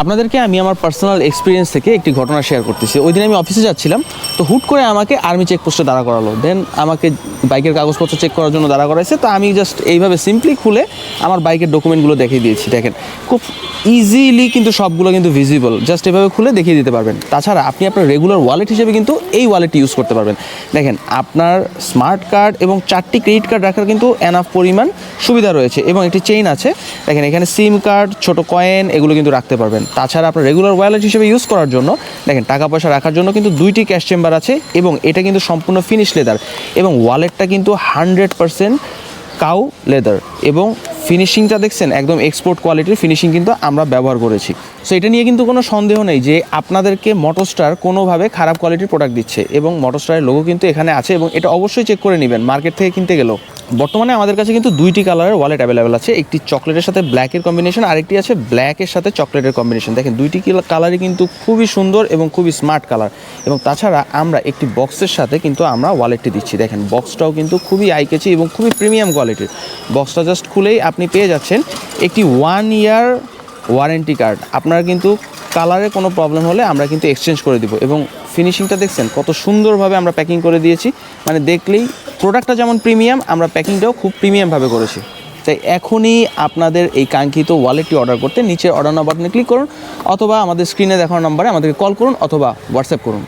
আপনাদেরকে আমি আমার পার্সোনাল এক্সপিরিয়েন্স থেকে একটি ঘটনা শেয়ার করতেছি। ওই দিন আমি অফিসে যাচ্ছিলাম, তো হুট করে আমাকে আর্মি চেকপোস্টে দাঁড়া করালো। দেন আমাকে বাইকের কাগজপত্র চেক করার জন্য দাঁড়া করাইছে। তো আমি জাস্ট এইভাবে সিম্পলি খুলে আমার বাইকের ডকুমেন্টগুলো দেখিয়ে দিয়েছি। দেখেন খুব ইজিলি কিন্তু সবগুলো কিন্তু ভিজিবল, জাস্ট এভাবে খুলে দেখিয়ে দিতে পারবেন। তাছাড়া আপনি আপনার রেগুলার ওয়ালেট হিসেবে কিন্তু এই ওয়ালেটটি ইউজ করতে পারবেন। দেখেন আপনার স্মার্ট কার্ড এবং 4টি ক্রেডিট কার্ড রাখার কিন্তু এনাফ পরিমাণ সুবিধা রয়েছে এবং একটি চেইন আছে। দেখেন এখানে সিম কার্ড, ছোট কয়েন এগুলো কিন্তু রাখতে পারবেন। তাছাড়া আপনার রেগুলার ওয়ালেট হিসেবে ইউজ করার জন্য দেখেন টাকা পয়সা রাখার জন্য কিন্তু 2টি ক্যাশ চেম্বার আছে এবং এটা কিন্তু সম্পূর্ণ ফিনিশ লেদার এবং ওয়ালেটটা কিন্তু 100% কাউ লেদার এবং ফিনিশিংটা দেখছেন একদম এক্সপোর্ট কোয়ালিটির ফিনিশিং কিন্তু আমরা ব্যবহার করেছি। সো এটা নিয়ে কিন্তু কোনো সন্দেহ নেই যে আপনাদেরকে মোটরস্টার কোনোভাবে খারাপ কোয়ালিটির প্রোডাক্ট দিচ্ছে এবং মোটরস্টারের লোগো কিন্তু এখানে আছে এবং এটা অবশ্যই চেক করে নেবেন মার্কেট থেকে কিনতে গেলেও। বর্তমানে আমাদের কাছে কিন্তু 2টি কালারের ওয়ালেট অ্যাভেলেবেল আছে, একটি চকলেটের সাথে ব্ল্যাকের কম্বিনেশন, আরেকটি আছে ব্ল্যাকের সাথে চকলেটের কম্বিনেশন। দেখেন 2টি কালারই কিন্তু খুবই সুন্দর এবং খুবই স্মার্ট কালার। এবং তাছাড়া আমরা একটি বক্সের সাথে কিন্তু আমরা ওয়ালেটটি দিচ্ছি। দেখেন বক্সটাও কিন্তু খুবই আইকেচি এবং খুবই প্রিমিয়াম কোয়ালিটির। বক্সটা জাস্ট খুলেই আপনি পেয়ে যাচ্ছেন একটি 1 ইয়ার ওয়ারেন্টি কার্ড। আপনার কিন্তু কালারে কোনো প্রবলেম হলে আমরা কিন্তু এক্সচেঞ্জ করে দিব এবং ফিনিশিংটা দেখছেন কত সুন্দরভাবে আমরা প্যাকিং করে দিয়েছি। মানে দেখলেই প্রোডাক্টটা যেমন প্রিমিয়াম, আমরা প্যাকিংটাও খুব প্রিমিয়ামভাবে করেছি। তাই এখনই আপনাদের এই কাঙ্ক্ষিত ওয়ালেটটি অর্ডার করতে নিচের অর্ডার নাও বাটনে ক্লিক করুন অথবা আমাদের স্ক্রিনে দেখানো নম্বরে আমাদেরকে কল করুন অথবা হোয়াটসঅ্যাপ করুন।